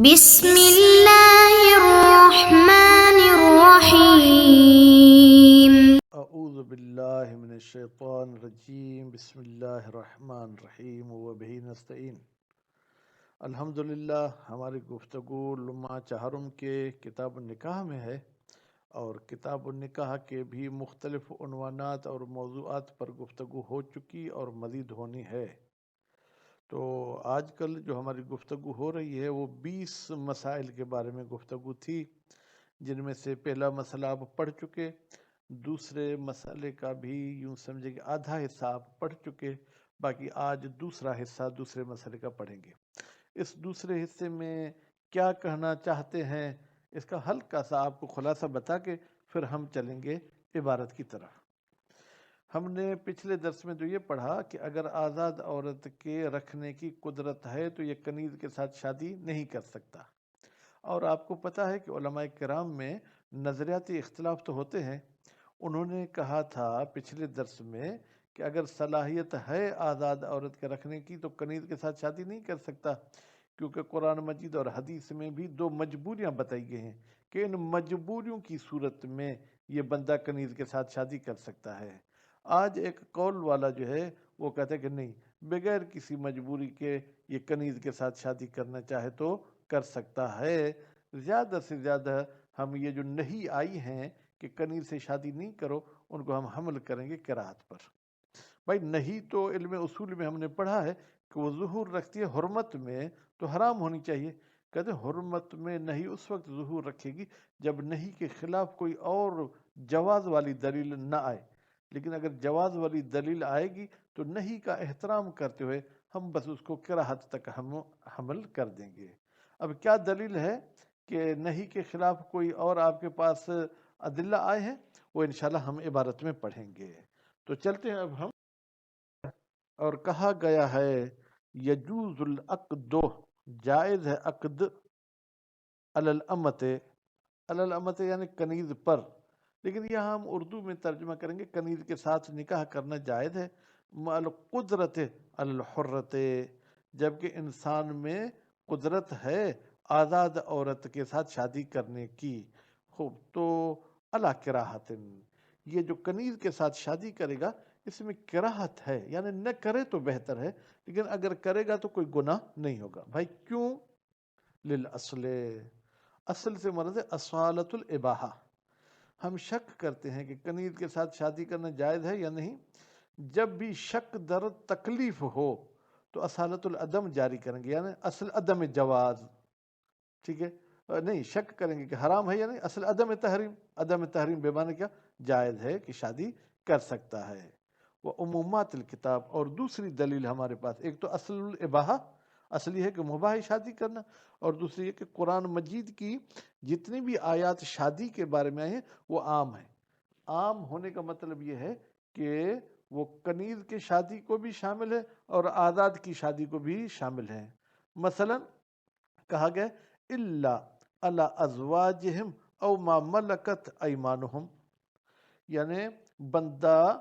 بسم اللہ الرحمن الرحیم۔ اعوذ باللہ من الشیطان الرجیم، بسم اللہ الرحمن الرحیم وبہ نستعین۔ الحمدللہ، ہماری گفتگو لمحہ چہارم کے کتاب النکاح میں ہے، اور کتاب النکاح کے بھی مختلف عنوانات اور موضوعات پر گفتگو ہو چکی اور مزید ہونی ہے۔ تو آج کل جو ہماری گفتگو ہو رہی ہے وہ 20 مسائل کے بارے میں گفتگو تھی، جن میں سے پہلا مسئلہ آپ پڑھ چکے، دوسرے مسئلے کا بھی یوں سمجھے کہ آدھا حصہ آپ پڑھ چکے، باقی آج دوسرا حصہ دوسرے مسئلے کا پڑھیں گے۔ اس دوسرے حصے میں کیا کہنا چاہتے ہیں، اس کا ہلکا سا آپ کو خلاصہ بتا کے پھر ہم چلیں گے عبارت کی طرف۔ ہم نے پچھلے درس میں جو یہ پڑھا کہ اگر آزاد عورت کے رکھنے کی قدرت ہے تو یہ کنیز کے ساتھ شادی نہیں کر سکتا، اور آپ کو پتہ ہے کہ علماء کرام میں نظریاتی اختلاف تو ہوتے ہیں۔ انہوں نے کہا تھا پچھلے درس میں کہ اگر صلاحیت ہے آزاد عورت کے رکھنے کی تو کنیز کے ساتھ شادی نہیں کر سکتا، کیونکہ قرآن مجید اور حدیث میں بھی 2 مجبوریاں بتائی گئی ہیں کہ ان مجبوریوں کی صورت میں یہ بندہ کنیز کے ساتھ شادی کر سکتا ہے۔ آج ایک قول والا جو ہے وہ کہتا ہے کہ نہیں، بغیر کسی مجبوری کے یہ کنیز کے ساتھ شادی کرنا چاہے تو کر سکتا ہے۔ زیادہ سے زیادہ ہم یہ جو نہیں آئی ہیں کہ کنیز سے شادی نہیں کرو، ان کو ہم حمل کریں گے کراہت پر۔ بھائی نہیں تو علم اصول میں ہم نے پڑھا ہے کہ وہ ظہور رکھتی ہے حرمت میں، تو حرام ہونی چاہیے۔ کہتے ہیں حرمت میں نہیں اس وقت ظہور رکھے گی جب نہیں کے خلاف کوئی اور جواز والی دلیل نہ آئے، لیکن اگر جواز والی دلیل آئے گی تو نہیں کا احترام کرتے ہوئے ہم بس اس کو کراہت تک ہم حمل کر دیں گے۔ اب کیا دلیل ہے کہ نہیں کے خلاف کوئی اور آپ کے پاس ادلہ آئے ہیں، وہ انشاءاللہ ہم عبارت میں پڑھیں گے۔ تو چلتے ہیں اب ہم، اور کہا گیا ہے یجوز العقد، جائز ہے عقد، علی الامت، علی الامت یعنی کنیز پر، لیکن یہاں ہم اردو میں ترجمہ کریں گے کنیز کے ساتھ نکاح کرنا جائز ہے، مع القدرت علی الحرت، جبکہ انسان میں قدرت ہے آزاد عورت کے ساتھ شادی کرنے کی۔ خوب، تو علی کراہت، یہ جو کنیز کے ساتھ شادی کرے گا اس میں کراہت ہے، یعنی نہ کرے تو بہتر ہے، لیکن اگر کرے گا تو کوئی گناہ نہیں ہوگا۔ بھائی کیوں؟ للأصل، اصل سے مراد ہے اصالت الاباحہ۔ ہم شک کرتے ہیں کہ کنیز کے ساتھ شادی کرنا جائز ہے یا نہیں، جب بھی شک در تکلیف ہو تو اصالت العدم جاری کریں گے، یعنی اصل عدم جواز، ٹھیک ہے، نہیں شک کریں گے کہ حرام ہے یا نہیں، اصل عدم تحریم، عدم تحریم بے معنی کیا، جائز ہے کہ شادی کر سکتا ہے۔ وہ عمومات الکتاب، اور دوسری دلیل ہمارے پاس، ایک تو اصل الاباحہ، اصلی ہے کہ مباح ہے شادی کرنا، اور دوسری یہ کہ قرآن مجید کی جتنی بھی آیات شادی کے بارے میں آئی ہیں وہ عام ہیں۔ عام ہونے کا مطلب یہ ہے کہ وہ کنیز کے شادی کو بھی شامل ہے اور آزاد کی شادی کو بھی شامل ہے۔ مثلا کہا گیا الا علی ازواجہم او ما ملکت ایمانہم، یعنی بندہ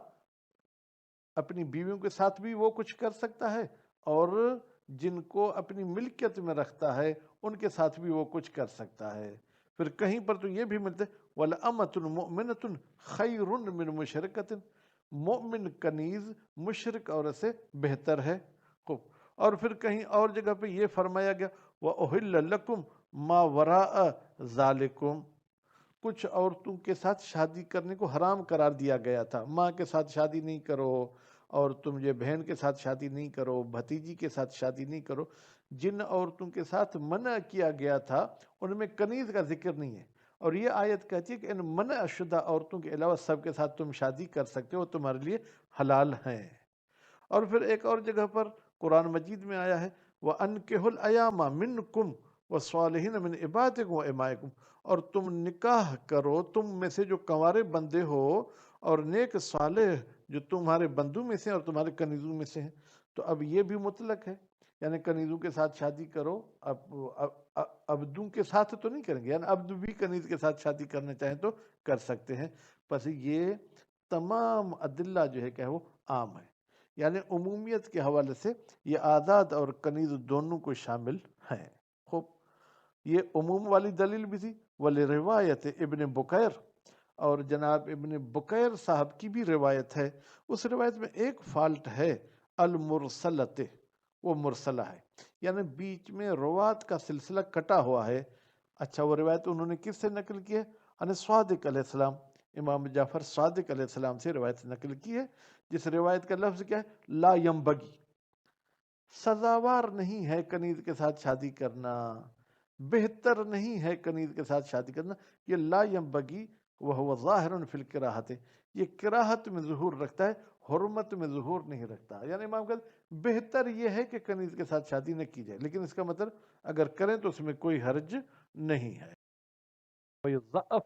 اپنی بیویوں کے ساتھ بھی وہ کچھ کر سکتا ہے، اور جن کو اپنی ملکیت میں رکھتا ہے ان کے ساتھ بھی وہ کچھ کر سکتا ہے۔ پھر کہیں پر تو یہ بھی ملتا ہے وَلَأَمَةٌ مُؤْمِنَةٌ خَيْرٌ مِّن مُشْرِكَةٍ، مومن کنیز مشرک عورت سے بہتر ہے۔ خوب، اور پھر کہیں اور جگہ پہ یہ فرمایا گیا وَأُحِلَّ لَكُمْ مَا وَرَاءَ ذَلِكُمْ، کچھ عورتوں کے ساتھ شادی کرنے کو حرام قرار دیا گیا تھا، ماں کے ساتھ شادی نہیں کرو، اور تم یہ بہن کے ساتھ شادی نہیں کرو، بھتیجی کے ساتھ شادی نہیں کرو۔ جن عورتوں کے ساتھ منع کیا گیا تھا ان میں کنیز کا ذکر نہیں ہے، اور یہ آیت کہتی ہے کہ ان منع شدہ عورتوں کے علاوہ سب کے ساتھ تم شادی کر سکتے ہو، تمہارے لیے حلال ہیں۔ اور پھر ایک اور جگہ پر قرآن مجید میں آیا ہے وَأَنكِحُوا الْأَيَامَ مِنْكُمْ وَالصَّالِحِينَ مِنْ عِبَادِكُمْ وَإِمَائِكُمْ، اور تم نکاح کرو تم میں سے جو کنوارے بندے ہو اور نیک صالح جو تمہارے بندوں میں سے اور تمہارے کنیزوں میں سے ہیں۔ تو اب یہ بھی مطلق ہے، یعنی کنیزوں کے ساتھ شادی کرو، عبدوں کے ساتھ تو نہیں کریں گے، یعنی عبد بھی کنیز کے ساتھ شادی کرنا چاہیں تو کر سکتے ہیں۔ پس یہ تمام ادلہ جو ہے کہ وہ عام ہے، یعنی عمومیت کے حوالے سے یہ آزاد اور کنیز دونوں کو شامل ہیں۔ خوب، یہ عموم والی دلیل بھی تھی، ولی روایت ابن بکیر، اور جناب ابن بکیر صاحب کی بھی روایت ہے، اس روایت میں ایک فالٹ ہے، المرسلت، وہ مرسلہ ہے، یعنی بیچ میں روات کا سلسلہ کٹا ہوا ہے۔ اچھا، وہ روایت انہوں نے کس سے نقل کی ہے؟ ان صادق علیہ السلام، امام جعفر صادق علیہ السلام سے روایت نقل کی ہے، جس روایت کا لفظ کیا ہے؟ لا ینبغی، سزاوار نہیں ہے کنیز کے ساتھ شادی کرنا، بہتر نہیں ہے کنیز کے ساتھ شادی کرنا۔ یہ لا ینبغی وہو ظاہر فی الکراہت، یہ کراہت میں ظہور رکھتا ہے، حرمت میں ظہور نہیں رکھتا۔ یعنی امام کہتے ہیں بہتر یہ ہے کہ کنیز کے ساتھ شادی نہ کی جائے، لیکن اس کا مطلب اگر کریں تو اس میں کوئی حرج نہیں ہے۔ ضعف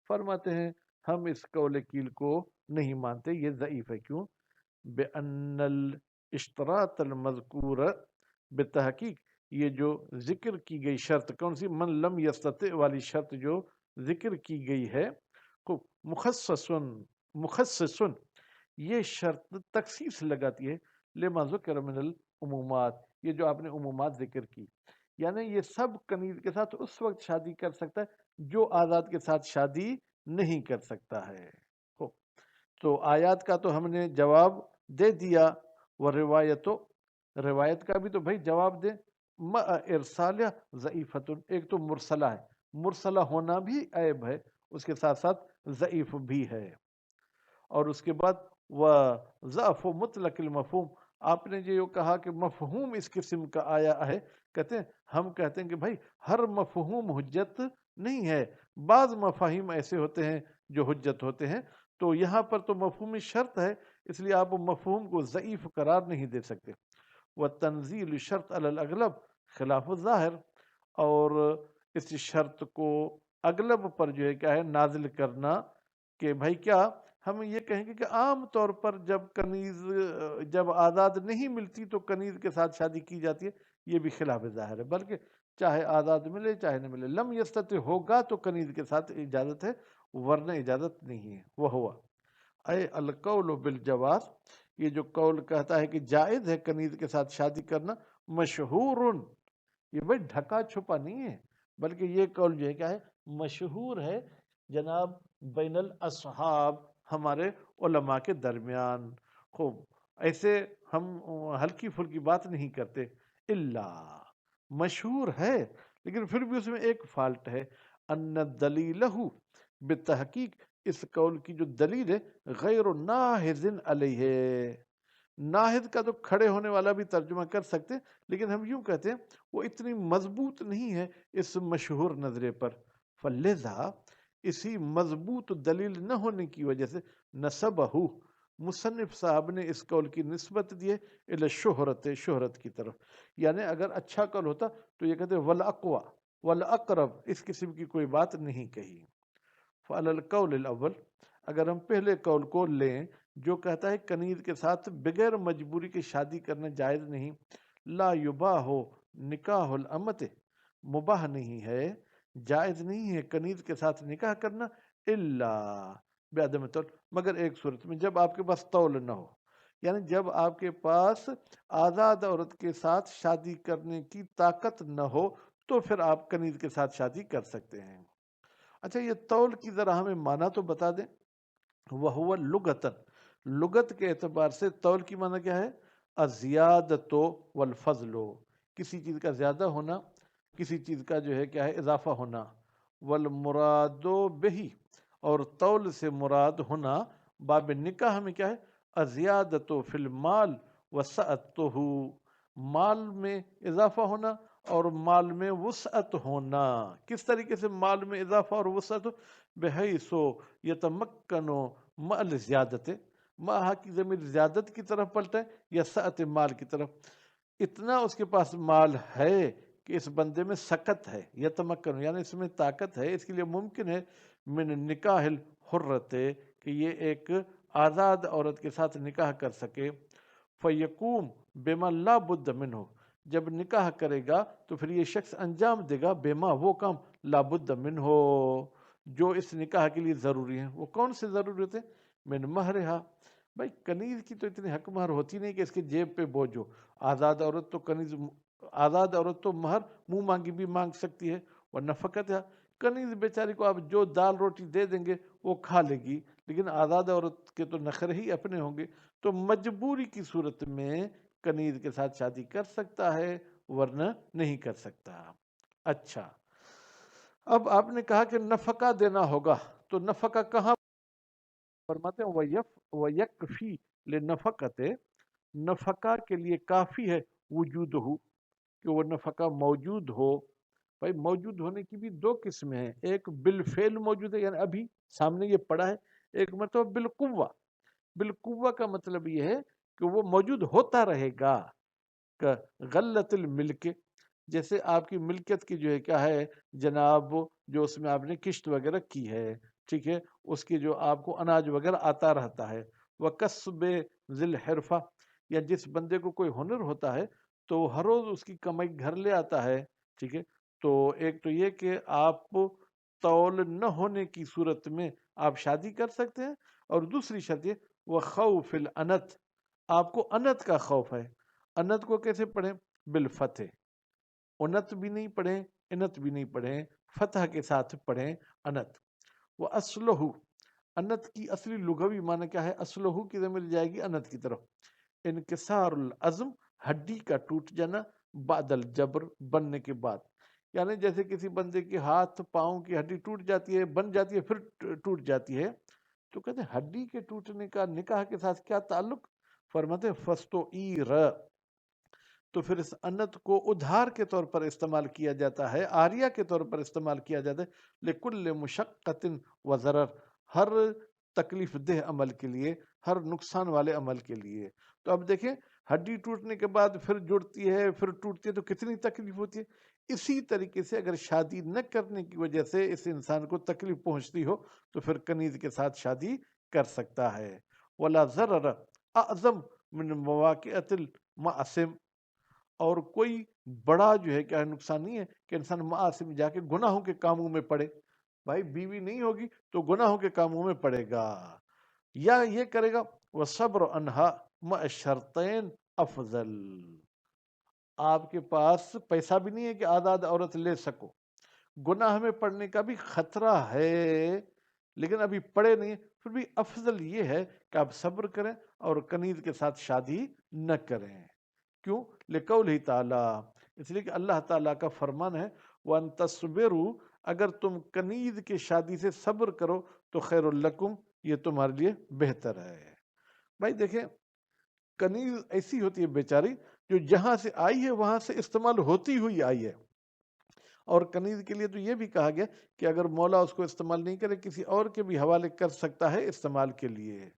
فرماتے ہیں ہم اس قول کیل کو نہیں مانتے، یہ ضعیف ہے۔ کیوں؟ بِأَنَّ الاشتراط المذکور، بتحقیق یہ جو ذکر کی گئی شرط، کون سی؟ من لم یستطع والی شرط جو ذکر کی گئی ہے، کو مخصص، یہ شرط تخصیص لگاتی ہے لما ذکر من العمومات، یہ جو آپ نے عمومات ذکر کی، یعنی یہ سب کنیز کے ساتھ اس وقت شادی کر سکتا ہے جو آزاد کے ساتھ شادی نہیں کر سکتا ہے۔ تو آیات کا تو ہم نے جواب دے دیا، وہ روایت کا بھی تو بھائی جواب دیں۔ ارسالیہ ضعیفۃ، ایک تو مرسلہ ہے، مرسلہ ہونا بھی عیب ہے، اس کے ساتھ ساتھ ضعیف بھی ہے۔ اور اس کے بعد وہ ضعف مطلق المفہوم، آپ نے جو کہا کہ مفہوم اس قسم کا آیا ہے، کہتے ہیں ہم کہتے ہیں کہ بھائی ہر مفہوم حجت نہیں ہے، بعض مفاہیم ایسے ہوتے ہیں جو حجت ہوتے ہیں، تو یہاں پر تو مفہوم شرط ہے، اس لیے آپ مفہوم کو ضعیف قرار نہیں دے سکتے۔ وَتَنزِيلُ شرط علی الاغلب خلاف الظاہر، اور اس شرط کو اغلب پر جو ہے کیا ہے نازل کرنا، کہ بھائی کیا ہم یہ کہیں گے کہ عام طور پر جب کنیز جب آزاد نہیں ملتی تو کنیز کے ساتھ شادی کی جاتی ہے، یہ بھی خلاف ظاہر ہے، بلکہ چاہے آزاد ملے چاہے نہ ملے، لم یستطع ہوگا تو کنیز کے ساتھ اجازت ہے، ورنہ اجازت نہیں ہے۔ وہ ہوا اے القول بالجواز، یہ جو قول کہتا ہے کہ جائز ہے کنیز کے ساتھ شادی کرنا، مشہور، یہ بھائی ڈھکا چھپا نہیں ہے، بلکہ یہ قول جو ہے کیا ہے مشہور ہے جناب بین الاصحاب، ہمارے علماء کے درمیان۔ خوب، ایسے ہم ہلکی پھلکی بات نہیں کرتے، اللہ مشہور ہے، لیکن پھر بھی اس میں ایک فالٹ ہے، ان دلیلہ، بتحقیق اس قول کی جو دلیل ہے غیر ناہذ علیہ، ناہد کا تو کھڑے ہونے والا بھی ترجمہ کر سکتے، لیکن ہم یوں کہتے ہیں وہ اتنی مضبوط نہیں ہے اس مشہور نظرے پر، فلذا اسی مضبوط دلیل نہ ہونے کی وجہ سے نسبہ، مصنف صاحب نے اس قول کی نسبت دی ہے الی شہرت، شہرت کی طرف، یعنی اگر اچھا قول ہوتا تو یہ کہتے والاقوی والاقرب، اس قسم کی کوئی بات نہیں کہی۔ فعلی القول الاول، اگر ہم پہلے قول کو لیں جو کہتا ہے کنیز کے ساتھ بغیر مجبوری کے شادی کرنا جائز نہیں، لا یباہ نکاح الامت، مباح نہیں ہے، جائز نہیں ہے کنیز کے ساتھ نکاح کرنا، الا بعدم طول، مگر ایک صورت میں، جب آپ کے پاس طول نہ ہو، یعنی جب آپ کے پاس آزاد عورت کے ساتھ شادی کرنے کی طاقت نہ ہو تو پھر آپ کنیز کے ساتھ شادی کر سکتے ہیں۔ اچھا، یہ طول کی ذرا ہمیں معنی تو بتا دیں۔ وہو لغتن، لغت کے اعتبار سے طول کی معنی کیا ہے؟ الزیادۃ والفضل، کسی چیز کا زیادہ ہونا، کسی چیز کا جو ہے کیا ہے اضافہ ہونا، والمراد بہی، اور طول سے مراد ہونا باب نکاح میں کیا ہے؟ الزیادۃ فی المال وسعتہ، مال میں اضافہ ہونا اور مال میں وسعت ہونا۔ کس طریقے سے مال میں اضافہ اور وسعت؟ بحیث یتمکن مع الزیادت، مع کی ضمیر زیادت کی طرف پلٹے یا سعت مال کی طرف، اتنا اس کے پاس مال ہے کہ اس بندے میں سکت ہے، یتمکن یعنی اس میں طاقت ہے، اس کے لیے ممکن ہے من نکاح الحرت، کہ یہ ایک آزاد عورت کے ساتھ نکاح کر سکے، فیقوم بما لا بد منہ، جب نکاح کرے گا تو پھر یہ شخص انجام دے گا بما، وہ کام، لا بد منہ، جو اس نکاح کے لیے ضروری ہیں۔ وہ کون سے ضرورت ہیں؟ من مہرہا، بھائی کنیز کی تو اتنی حق مہر ہوتی نہیں کہ اس کے جیب پہ بوجھ ہو، آزاد عورت تو کنیز آزاد عورت تو مہر منہ مانگی بھی مانگ سکتی ہے، اور نفقت ہے، کنیز بیچاری کو آپ جو دال روٹی دے دیں گے وہ کھا لے گی، لیکن آزاد عورت کے تو نخرے ہی اپنے ہوں گے، تو مجبوری کی صورت میں کنیز کے ساتھ شادی کر سکتا ہے، ورنہ نہیں کر سکتا۔ اچھا، اب آپ نے کہا کہ نفقہ دینا ہوگا، تو نفقہ کہاں؟ فرماتے ہیں وَيَكْفِي لِنَفَقَتِ، نفقہ کے لیے کافی ہے وجود ہو، کہ وہ نفقہ موجود ہو۔ بھائی موجود ہونے کی بھی دو قسمیں ہیں، ایک بالفعل موجود ہے، یعنی ابھی سامنے یہ پڑا ہے، ایک مرتبہ بالقوہ۔ بالقوہ کا مطلب یہ ہے کہ وہ موجود ہوتا رہے گا، کہ غلت الملک، جیسے آپ کی ملکیت کی جو ہے کیا ہے جناب، جو اس میں آپ نے کشت وغیرہ کی ہے، ٹھیک ہے، اس کی جو آپ کو اناج وغیرہ آتا رہتا ہے۔ وَكَسْبِ ذِي الْحِرْفَةِ، یا جس بندے کو کوئی ہنر ہوتا ہے تو وہ ہر روز اس کی کمائی گھر لے آتا ہے، ٹھیک ہے، تو ایک تو یہ کہ آپ طول نہ ہونے کی صورت میں آپ شادی کر سکتے ہیں، اور دوسری شرط یہ وَخَوْفِ الْأَنَتِ، آپ کو انت کا خوف ہے۔ انت کو کیسے پڑھیں؟ بالفتح، انت بھی نہیں پڑھیں، انت بھی نہیں پڑھیں، فتح کے ساتھ پڑھیں انت۔ وہ اسلح، انت کی اصلی لغوی معنی کیا ہے؟ اسلح کی ضمیر جائے گی انت کی طرف، انکسار العظم، ہڈی کا ٹوٹ جانا، بعد الجبر، بننے کے بعد، یعنی جیسے کسی بندے کے ہاتھ پاؤں کی ہڈی ٹوٹ جاتی ہے، بن جاتی ہے، پھر ٹوٹ جاتی ہے، تو کہتے ہیں ہڈی کے ٹوٹنے کا نکاح کے ساتھ کیا تعلق؟ فرماتے فستوئیر، تو پھر اس انت کو ادھار کے طور پر استعمال کیا جاتا ہے، آریہ کے طور پر استعمال کیا جاتا ہے، لکل مشقت و ضرر، ہر تکلیف دہ عمل کے لیے، ہر نقصان والے عمل کے لیے۔ تو اب دیکھیں ہڈی ٹوٹنے کے بعد پھر جڑتی ہے، پھر ٹوٹتی ہے، تو کتنی تکلیف ہوتی ہے۔ اسی طریقے سے اگر شادی نہ کرنے کی وجہ سے اس انسان کو تکلیف پہنچتی ہو تو پھر کنیز کے ساتھ شادی کر سکتا ہے۔ ولا ضرر اعظم من مواقعۃ المعاصم، اور کوئی بڑا جو ہے کیا نقصان نہیں ہے کہ انسان معاصی میں جا کے گناہوں کے کاموں میں پڑے۔ بھائی بیوی نہیں ہوگی تو گناہوں کے کاموں میں پڑے گا، یا یہ کرے گا وَصَبْرُ عَنْهَا مَعَ الشَّرْطَيْنِ افضل، آپ کے پاس پیسہ بھی نہیں ہے کہ آزاد عورت لے سکو، گناہ میں پڑنے کا بھی خطرہ ہے لیکن ابھی پڑے نہیں، پھر بھی افضل یہ ہے کہ آپ صبر کریں اور کنیز کے ساتھ شادی نہ کریں۔ کیوں؟ لقولہ تعالیٰ، اس لیے کہ اللہ تعالیٰ کا فرمان ہے وَأَن تَصْبِرُوا، اگر تم کنیز کے شادی سے صبر کرو تو خیر لکم، یہ تمہارے لیے بہتر ہے۔ بھائی دیکھیں کنیز ایسی ہوتی ہے بیچاری جو جہاں سے آئی ہے وہاں سے استعمال ہوتی ہوئی آئی ہے، اور کنیز کے لیے تو یہ بھی کہا گیا کہ اگر مولا اس کو استعمال نہیں کرے کسی اور کے بھی حوالے کر سکتا ہے استعمال کے لیے۔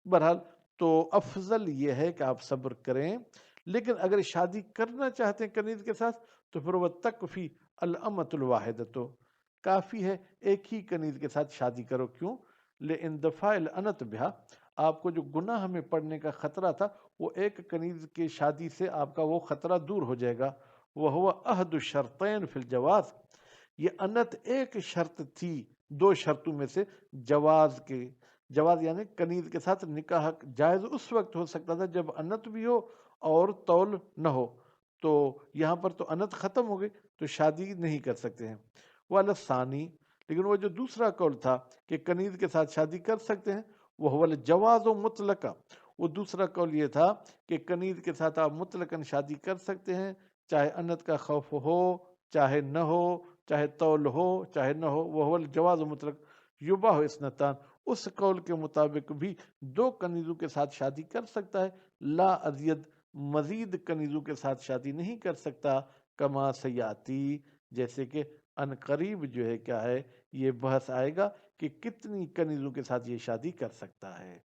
بہرحال تو افضل یہ ہے کہ آپ صبر کریں، لیکن اگر شادی کرنا چاہتے ہیں کنیز کے ساتھ تو پھر وہ تکفی الامۃ الواحدۃ، کافی ہے ایک ہی کنیز کے ساتھ شادی کرو۔ کیوں؟ لِاندفاع الانت بہا، آپ کو جو گناہ میں پڑنے کا خطرہ تھا وہ ایک کنیز کے شادی سے آپ کا وہ خطرہ دور ہو جائے گا۔ وَهُوَ أَحْدُ الشَّرْطَيْنِ فِي الْجَوَازِ، یہ انت ایک شرط تھی دو شرطوں میں سے جواز کے۔ جواز یعنی کنیز کے ساتھ نکاح جائز اس وقت ہو سکتا تھا جب انت بھی ہو اور طول نہ ہو، تو یہاں پر تو انت ختم ہو گئی تو شادی نہیں کر سکتے ہیں۔ وَعَلَى الثَّانِي، لیکن وہ جو دوسرا قول تھا کہ کنیز کے ساتھ شادی کر سکتے ہیں، وہ الجواز مطلقہ، وہ دوسرا قول یہ تھا کہ کنیز کے ساتھ آپ مطلقاً شادی کر سکتے ہیں، چاہے انت کا خوف ہو چاہے نہ ہو، چاہے طول ہو چاہے نہ ہو، وہ الجواز مطلق یباح اثنتان، اس قول کے مطابق بھی دو کنیزوں کے ساتھ شادی کر سکتا ہے، لا ازید، مزید کنیزوں کے ساتھ شادی نہیں کر سکتا، کما سیاتی، جیسے کہ ان قریب جو ہے کیا ہے یہ بحث آئے گا کہ کتنی کنیزوں کے ساتھ یہ شادی کر سکتا ہے۔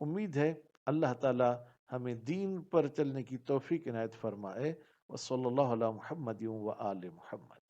امید ہے اللہ تعالی ہمیں دین پر چلنے کی توفیق عنایت فرمائے۔ وصلی اللہ علی محمد و آل محمد۔